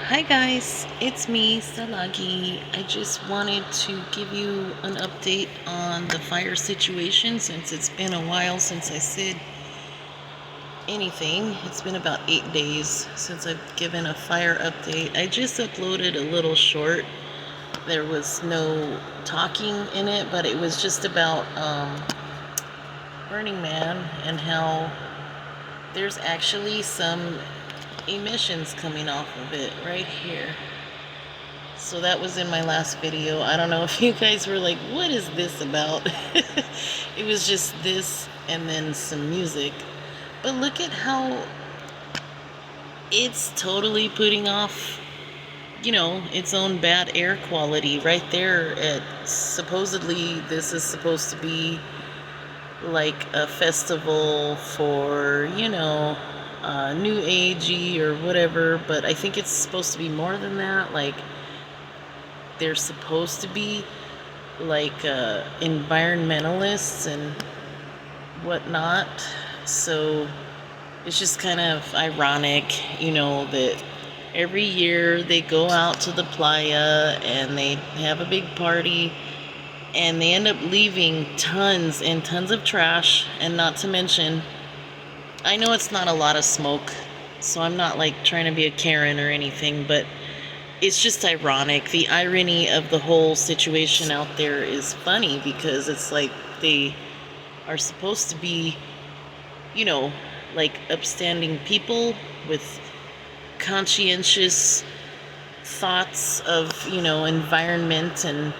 Hi guys, it's me, Salagi. I just wanted to give you an update on the fire situation since it's been a while since I said anything. It's been about 8 days since I've given a fire update. I just uploaded a little short. There was no talking in it, but it was just about Burning Man and how there's actually some emissions coming off of it right here. So that was in my last video. I don't know if you guys were like, what is this about? It was just this and then some music. But look at how it's totally putting off, its own bad air quality right there. Supposedly this is supposed to be like a festival for, new agey or whatever, but I think it's supposed to be more than that. Like, they're supposed to be like environmentalists and whatnot. So it's just kind of ironic, that every year they go out to the playa and they have a big party and they end up leaving tons and tons of trash. And not to mention, I know it's not a lot of smoke, so I'm not like trying to be a Karen or anything, but it's just ironic. The irony of the whole situation out there is funny because it's like they are supposed to be, like upstanding people with conscientious thoughts of, environment and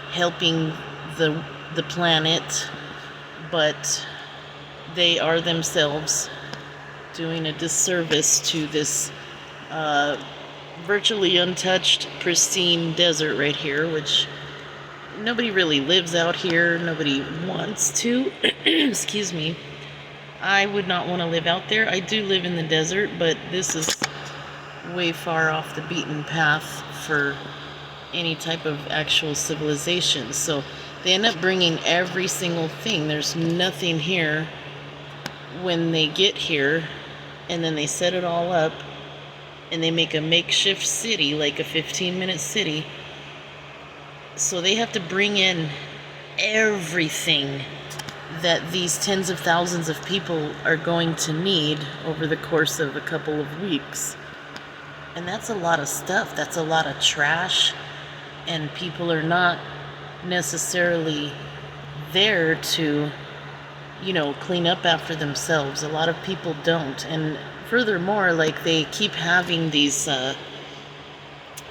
helping the planet, but they are themselves doing a disservice to this virtually untouched, pristine desert right here, which nobody really lives out here. Nobody wants to. Excuse me. I would not want to live out there. I do live in the desert, but this is way far off the beaten path for any type of actual civilization. So they end up bringing every single thing. There's nothing here when they get here, and then they set it all up and they make a makeshift city, like a 15-minute city. So they have to bring in everything that these tens of thousands of people are going to need over the course of a couple of weeks. And that's a lot of stuff. That's a lot of trash. And people are not necessarily there to, clean up after themselves. A lot of people don't. And furthermore, like, they keep having these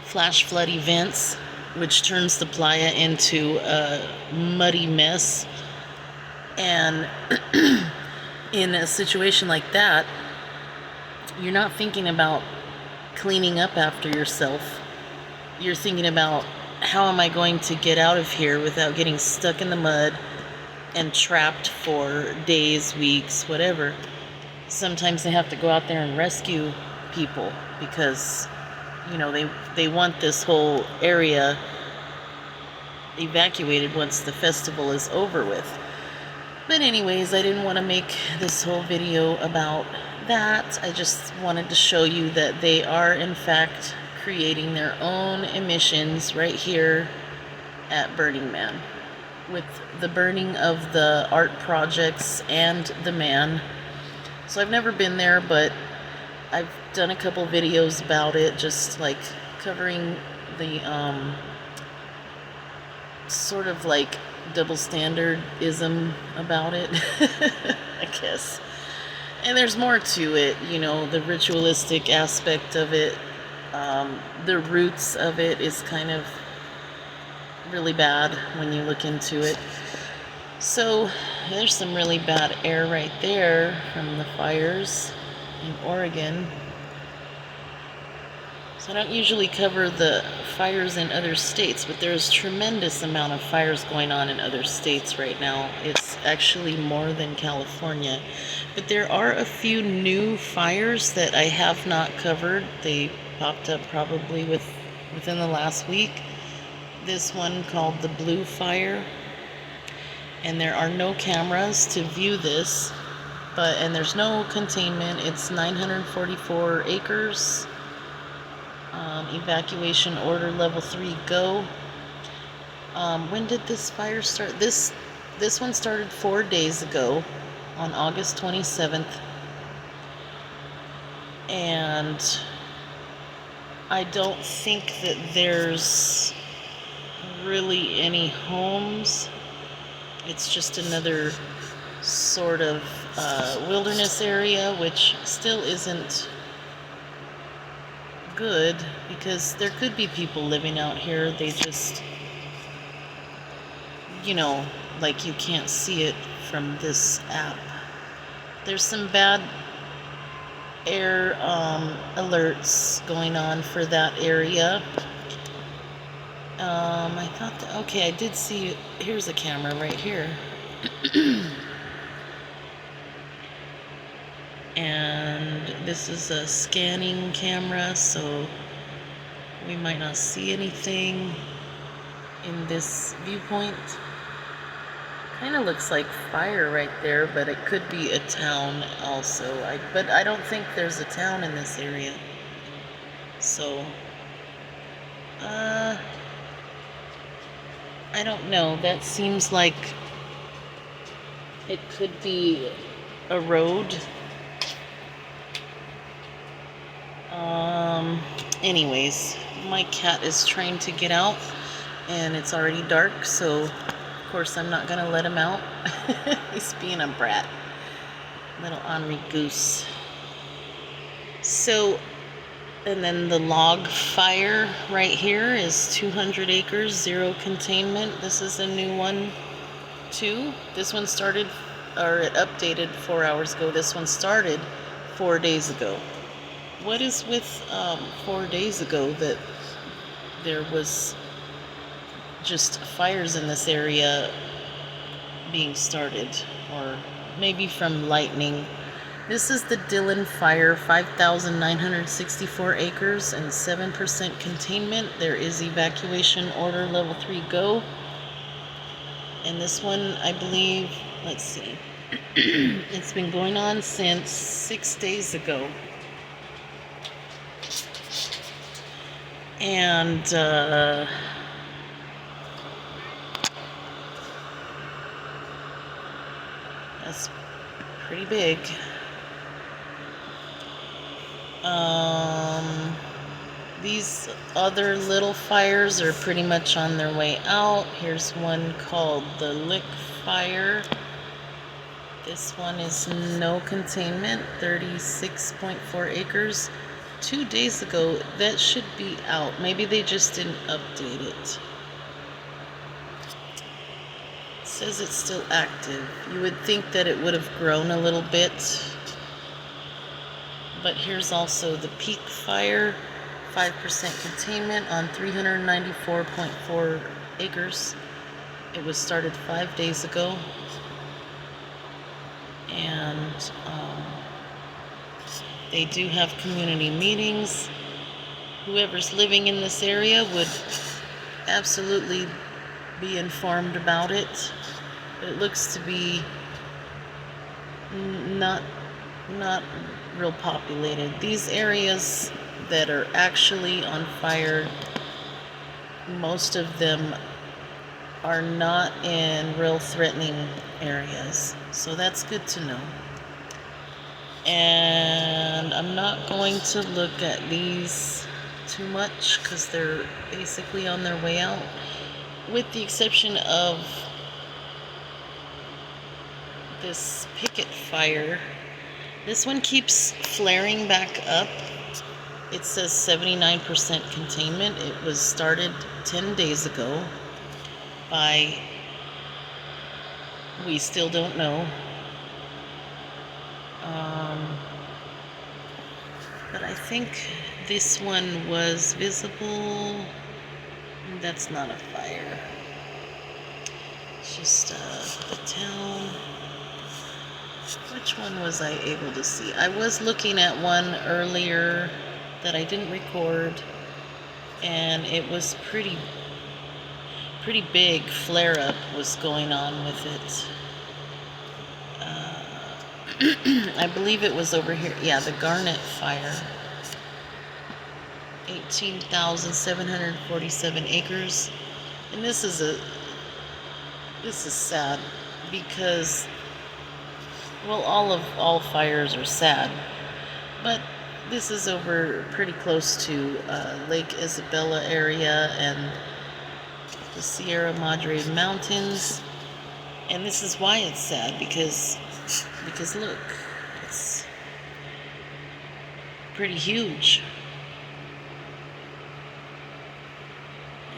flash flood events, which turns the playa into a muddy mess. And in a situation like that, you're not thinking about cleaning up after yourself. You're thinking about, how am I going to get out of here without getting stuck in the mud and trapped for days, weeks, whatever. Sometimes they have to go out there and rescue people because, they want this whole area evacuated once the festival is over with. But anyways, I didn't want to make this whole video about that. I just wanted to show you that they are in fact creating their own emissions right here at Burning Man, with the burning of the art projects and the man. So I've never been there, but I've done a couple videos about it, just like covering the sort of like double standardism about it, I guess. And there's more to it, the ritualistic aspect of it. The roots of it is kind of really bad when you look into it. So there's some really bad air right there from the fires in Oregon. So I don't usually cover the fires in other states, but there's tremendous amount of fires going on in other states right now. It's actually more than California. But there are a few new fires that I have not covered. They popped up probably within the last week. This one called the Blue Fire. And there are no cameras to view this, and there's no containment. It's 944 acres. Evacuation order level 3 go. When did this fire start? This one started 4 days ago on August 27th. And I don't think that there's really any homes. It's just another sort of wilderness area, which still isn't good because there could be people living out here. They just, you know, like you can't see it from this app. There's some bad air alerts going on for that area. I thought that, okay, I did see, here's a camera right here. And this is a scanning camera, so we might not see anything in this viewpoint. Kind of looks like fire right there, but it could be a town also. But I don't think there's a town in this area. So, I don't know. That seems like it could be a road. Anyways, my cat is trying to get out, and it's already dark, so of course I'm not gonna let him out. He's being a brat. Little Henri Goose. So, and then the log fire right here is 200 acres, 0 containment. This is a new one too. This one started, or it updated 4 hours ago. This one started 4 days ago. What is with 4 days ago that there was just fires in this area being started, or maybe from lightning? This is the Dillon fire, 5,964 acres and 7% containment. There is evacuation order level 3 go. And this one, I believe, let's see, it's been going on since 6 days ago. And that's pretty big. These other little fires are pretty much on their way out. Here's one called the Lick Fire. This one is no containment, 36.4 acres. 2 days ago. That should be out. Maybe they just didn't update it. It says it's still active. You would think that it would have grown a little bit. But here's also the Peak Fire, 5% containment on 394.4 acres. It was started 5 days ago. And they do have community meetings. Whoever's living in this area would absolutely be informed about it. It looks to be not real populated. These areas that are actually on fire, most of them are not in real threatening areas. So that's good to know. And I'm not going to look at these too much because they're basically on their way out, with the exception of this Picket Fire. This one keeps flaring back up. It says 79% containment. It was started 10 days ago by, we still don't know. But I think this one was visible. That's not a fire. It's just the town. Which one was I able to see? I was looking at one earlier that I didn't record, and it was pretty big flare-up was going on with it. I believe it was over here. Yeah, the Garnet Fire. 18,747 acres. And this is sad because, well, all fires are sad, but this is over pretty close to Lake Isabella area and the Sierra Madre Mountains. And this is why it's sad, because look, it's pretty huge.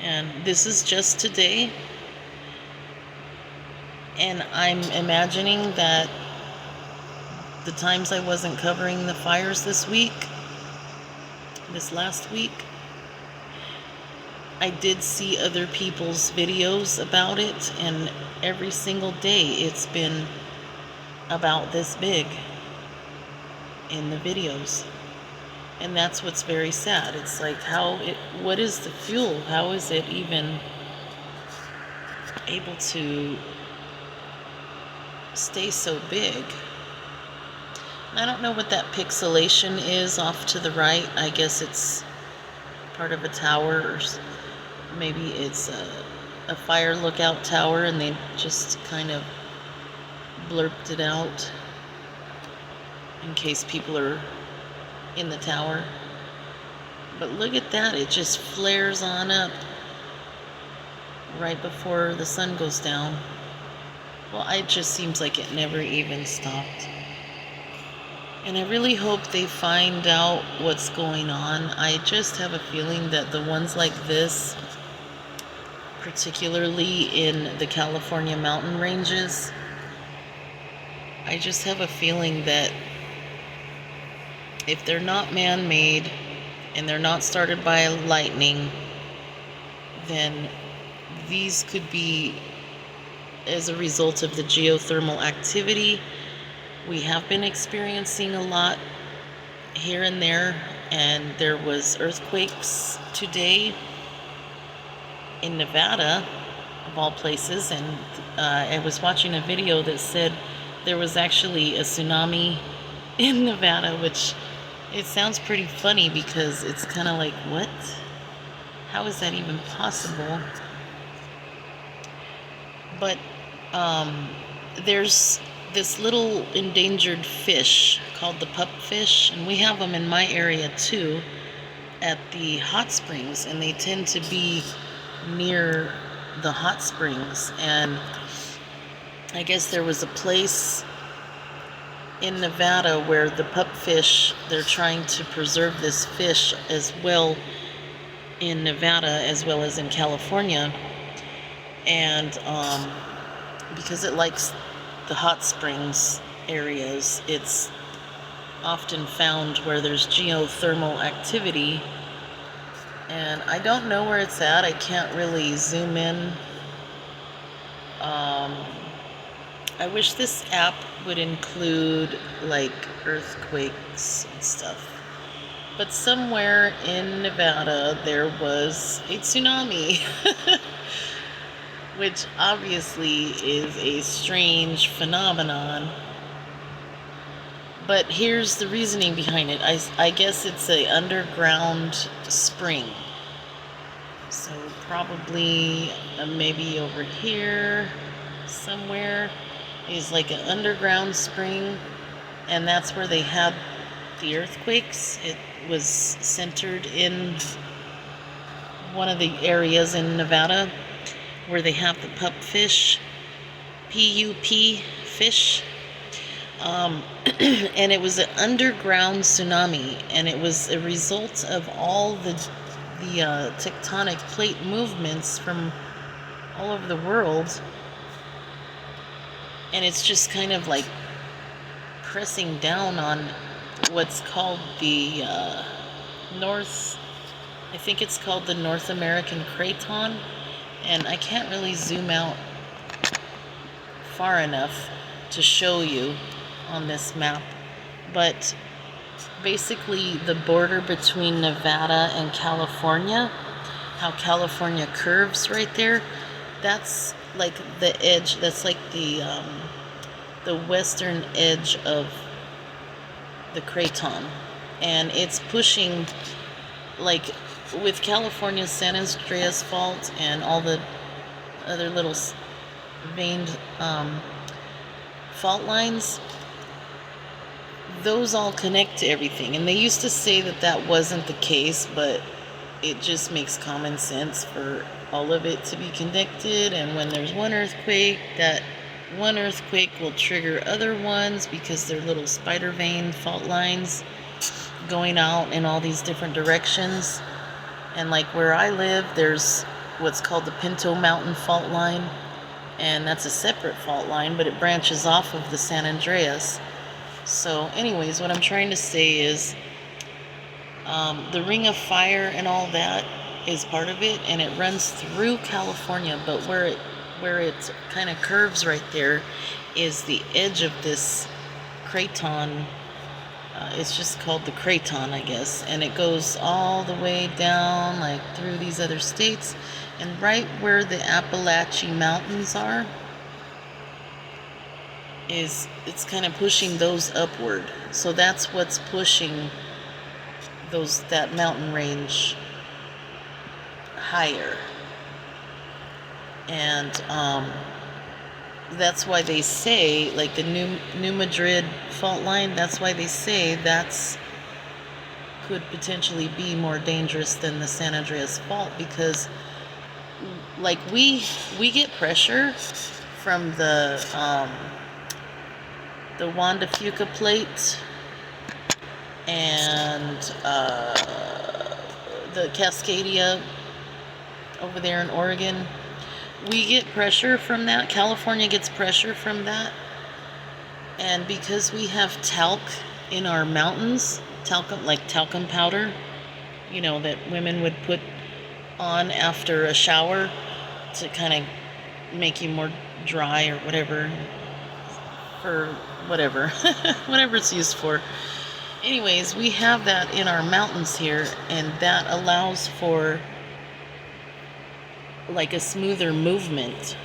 And this is just today. And I'm imagining that the times I wasn't covering the fires this last week, I did see other people's videos about it, and every single day it's been about this big in the videos. And that's what's very sad. It's like, what is the fuel? How is it even able to stay so big? I don't know what that pixelation is off to the right. I guess it's part of a tower, or maybe it's a fire lookout tower, and they just kind of blurped it out in case people are in the tower. But look at that, it just flares on up right before the sun goes down. Well, it just seems like it never even stopped. And I really hope they find out what's going on. I just have a feeling that the ones like this, particularly in the California mountain ranges, I just have a feeling that if they're not man-made and they're not started by lightning, then these could be as a result of the geothermal activity. We have been experiencing a lot here and there, and there was earthquakes today in Nevada, of all places, and I was watching a video that said there was actually a tsunami in Nevada, which it sounds pretty funny because it's kind of like, what? How is that even possible? But there's this little endangered fish called the pupfish, and we have them in my area too at the hot springs, and they tend to be near the hot springs. And I guess there was a place in Nevada where the pupfish, they're trying to preserve this fish as well in Nevada as well as in California, and because it likes the hot springs areas, it's often found where there's geothermal activity. And I don't know where it's at. I can't really zoom in. I wish this app would include like earthquakes and stuff. But somewhere in Nevada there was a tsunami. Which obviously is a strange phenomenon. But here's the reasoning behind it. I guess it's an underground spring. So probably maybe over here somewhere is like an underground spring, and that's where they had the earthquakes. It was centered in one of the areas in Nevada where they have the pupfish, P-U-P fish, and it was an underground tsunami, and it was a result of all the tectonic plate movements from all over the world, and it's just kind of like pressing down on what's called the I think it's called the North American Craton. And I can't really zoom out far enough to show you on this map, but basically the border between Nevada and California, how California curves right there, that's like the edge, that's like the western edge of the Craton, and it's pushing like with California's San Andreas Fault and all the other little veined fault lines, those all connect to everything. And they used to say that that wasn't the case, but it just makes common sense for all of it to be connected. And when there's one earthquake, that one earthquake will trigger other ones because they're little spider vein fault lines going out in all these different directions. And like where I live, there's what's called the Pinto Mountain fault line, and that's a separate fault line, but it branches off of the San Andreas. So anyways, what I'm trying to say is the Ring of Fire and all that is part of it, and it runs through California, but where it kind of curves right there is the edge of this craton. It's just called the Craton, I guess, and it goes all the way down, like through these other states, and right where the Appalachian Mountains are, it's kind of pushing those upward. So that's what's pushing that mountain range higher, and that's why they say, like the New Madrid fault line, that's why they say that's could potentially be more dangerous than the San Andreas Fault, because like we get pressure from the Juan de Fuca plate and the Cascadia over there in Oregon. We get pressure from that. California gets pressure from that. And because we have talc in our mountains, talcum powder, that women would put on after a shower to kind of make you more dry or whatever, for whatever, whatever it's used for. Anyways, we have that in our mountains here, and that allows for like a smoother movement.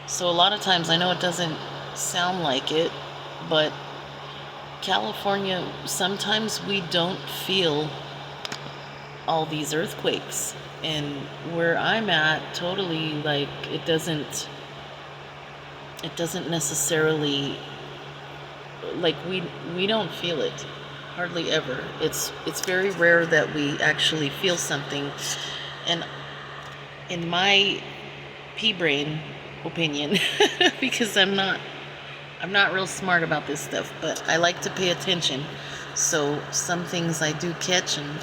So a lot of times, I know it doesn't sound like it, but California, sometimes we don't feel all these earthquakes. And where I'm at, totally, like, it doesn't necessarily, like, we don't feel it hardly ever. It's very rare that we actually feel something. And in my pea brain opinion, because I'm not real smart about this stuff, but I like to pay attention. So some things I do catch, and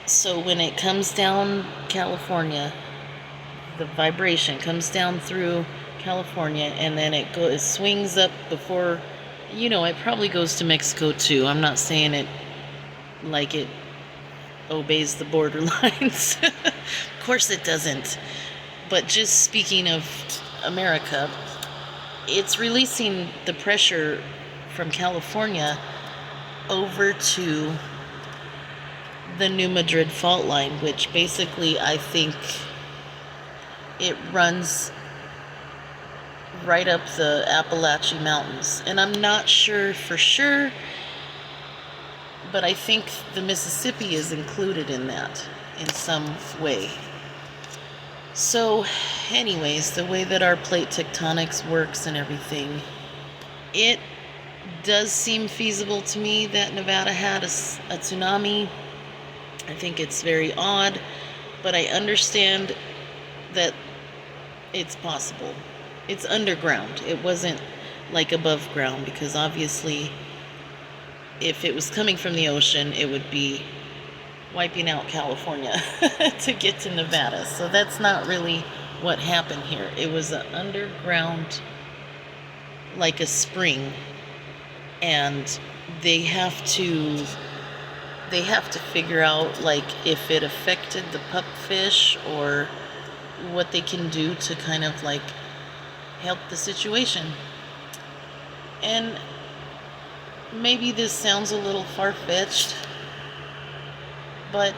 so when it comes down California, the vibration comes down through California, and then it swings up before, it probably goes to Mexico too. I'm not saying it like it obeys the border lines. Of course it doesn't. But just speaking of America, it's releasing the pressure from California over to the New Madrid fault line, which basically I think it runs right up the Appalachian Mountains. And I'm not sure for sure, but I think the Mississippi is included in that in some way. So anyways, the way that our plate tectonics works and everything, it does seem feasible to me that Nevada had a tsunami. I think it's very odd, but I understand that it's possible. It's underground. It wasn't like above ground, because obviously if it was coming from the ocean, it would be wiping out California to get to Nevada. So that's not really what happened here. It was an underground, like a spring, and they have to figure out, like, if it affected the pupfish or what they can do to kind of like help the situation. And maybe this sounds a little far-fetched, but,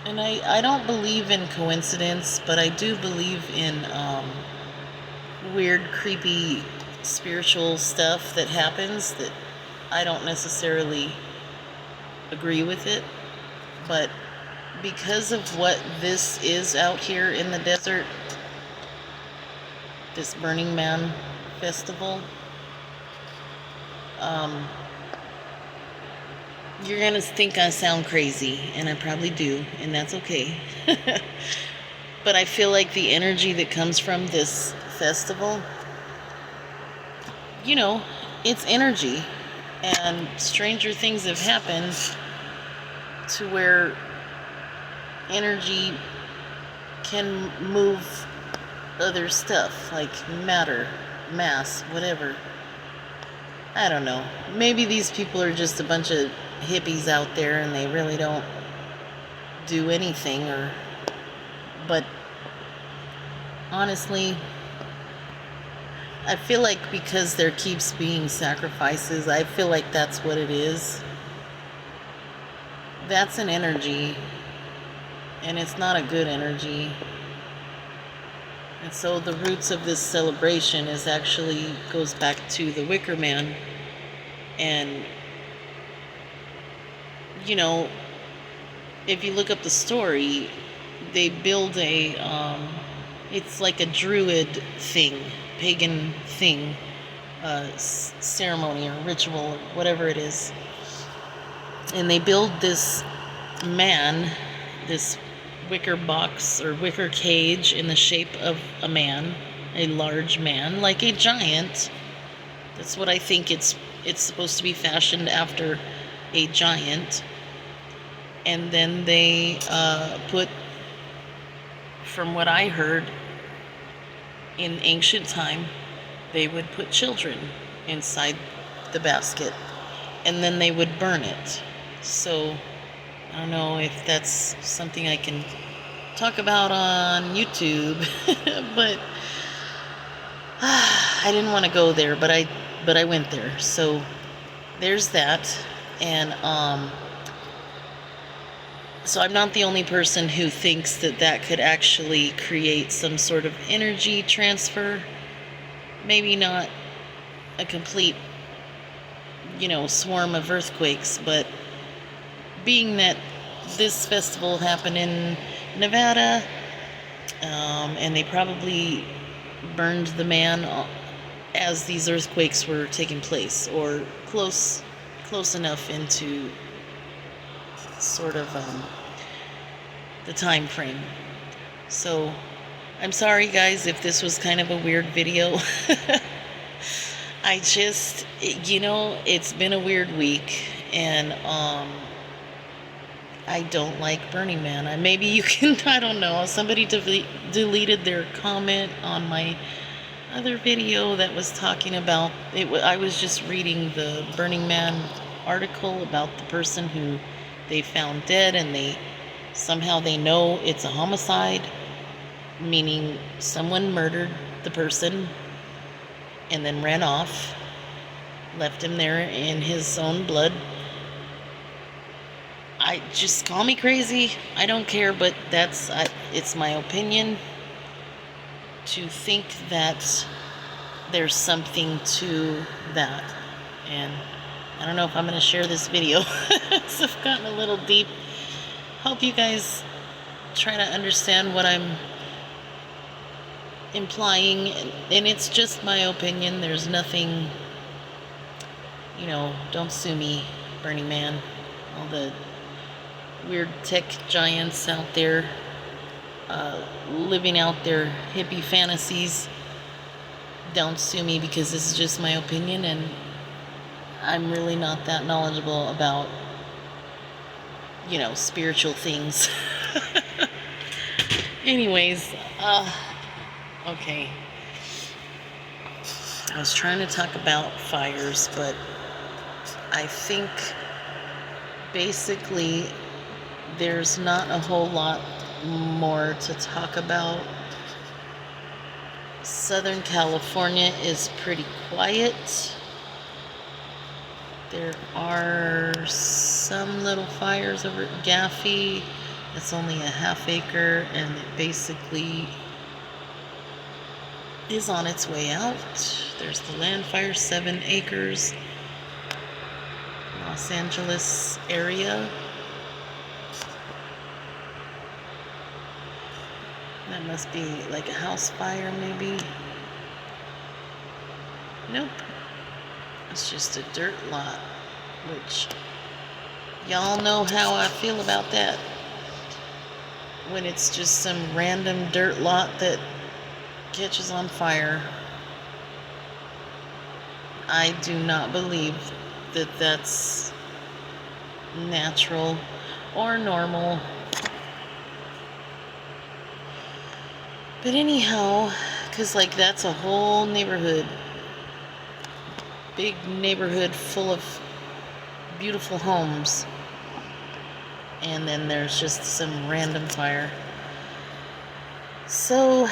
and I don't believe in coincidence, but I do believe in weird, creepy, spiritual stuff that happens, that I don't necessarily agree with it, but because of what this is out here in the desert, this Burning Man festival, you're gonna think I sound crazy, and I probably do, and that's okay. But I feel like the energy that comes from this festival, you know, it's energy, and stranger things have happened to where energy can move other stuff, like matter, mass, whatever. I don't know. Maybe these people are just a bunch of hippies out there and they really don't do anything, but honestly, I feel like because there keeps being sacrifices, I feel like that's what it is. That's an energy, and it's not a good energy. And so the roots of this celebration is actually goes back to the Wicker Man. And you know, if you look up the story, they build it's like a druid thing, pagan thing, ceremony or ritual or whatever it is. And they build this man, this wicker box or wicker cage in the shape of a man, a large man, like a giant. That's what I think it's supposed to be fashioned after, a giant. And then they put, from what I heard, in ancient time, they would put children inside the basket, and then they would burn it. So I don't know if that's something I can talk about on YouTube, but I didn't want to go there, but I went there. So there's that. And so I'm not the only person who thinks that could actually create some sort of energy transfer. Maybe not a complete, swarm of earthquakes, but being that this festival happened in Nevada, and they probably burned the man as these earthquakes were taking place, or close enough into sort of the time frame. So I'm sorry guys if this was kind of a weird video. I just, it's been a weird week, and I don't like Burning Man. Maybe you can, I don't know, somebody deleted their comment on my other video that was talking about it. I was just reading the Burning Man article about the person who they found dead, and somehow they know it's a homicide, meaning someone murdered the person and then ran off, left him there in his own blood. I just, call me crazy, I don't care, but it's my opinion to think that there's something to that. And I don't know if I'm going to share this video. So I've gotten a little deep. Hope you guys try to understand what I'm implying, and it's just my opinion. There's nothing, don't sue me, Burning Man. All the weird tech giants out there living out their hippie fantasies, don't sue me, because this is just my opinion, and I'm really not that knowledgeable about, spiritual things. Anyways, okay. I was trying to talk about fires, but I think basically there's not a whole lot more to talk about. Southern California is pretty quiet. There are some little fires over at Gaffey. It's only a half acre, and it basically is on its way out. There's the land fire, 7 acres. Los Angeles area. That must be like a house fire, maybe. Nope. It's just a dirt lot, which y'all know how I feel about that. When it's just some random dirt lot that catches on fire. I do not believe that that's natural or normal. But anyhow, because like that's a whole neighborhood. Big neighborhood full of beautiful homes. And then there's just some random fire. So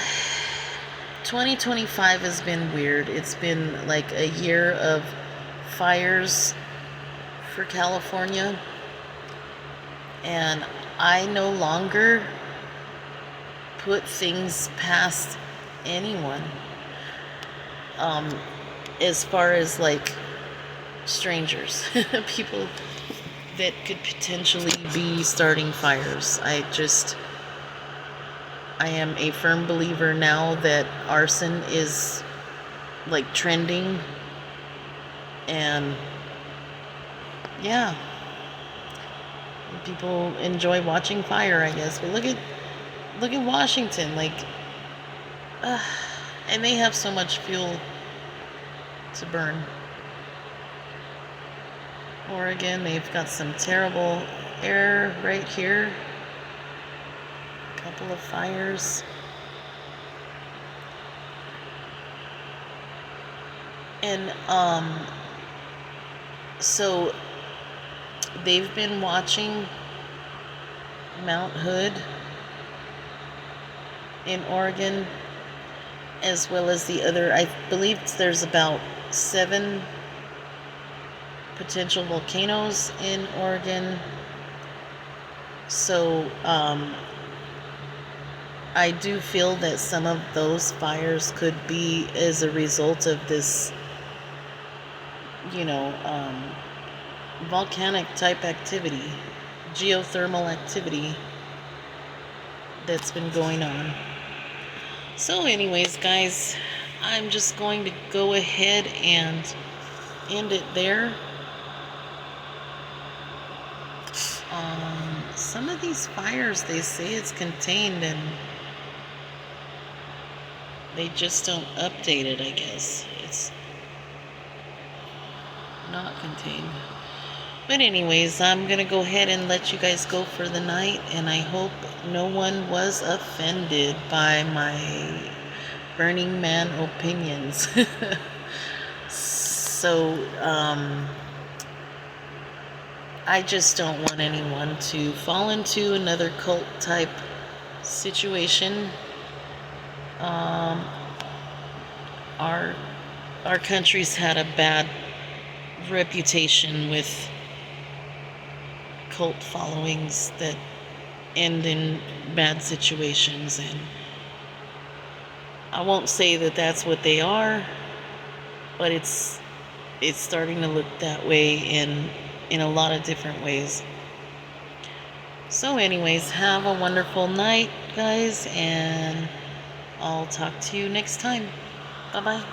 2025 has been weird. It's been like a year of fires for California. And I no longer put things past anyone. As far as like strangers, people that could potentially be starting fires. I am a firm believer now that arson is like trending, and yeah, people enjoy watching fire, I guess. But look at Washington, like, and they have so much fuel to burn. Oregon, they've got some terrible air right here. A couple of fires. And so they've been watching Mount Hood in Oregon, as well as the other, I believe there's about 7 potential volcanoes in Oregon. So I do feel that some of those fires could be as a result of this, volcanic type activity, geothermal activity that's been going on. So anyways, guys, I'm just going to go ahead and end it there. Some of these fires, they say it's contained, and they just don't update it, I guess. It's not contained. But anyways, I'm going to go ahead and let you guys go for the night, and I hope no one was offended by my Burning Man opinions. So, I just don't want anyone to fall into another cult type situation. Our country's had a bad reputation with cult followings that end in bad situations, and I won't say that that's what they are, but it's starting to look that way in a lot of different ways. So anyways, have a wonderful night, guys, and I'll talk to you next time. Bye-bye.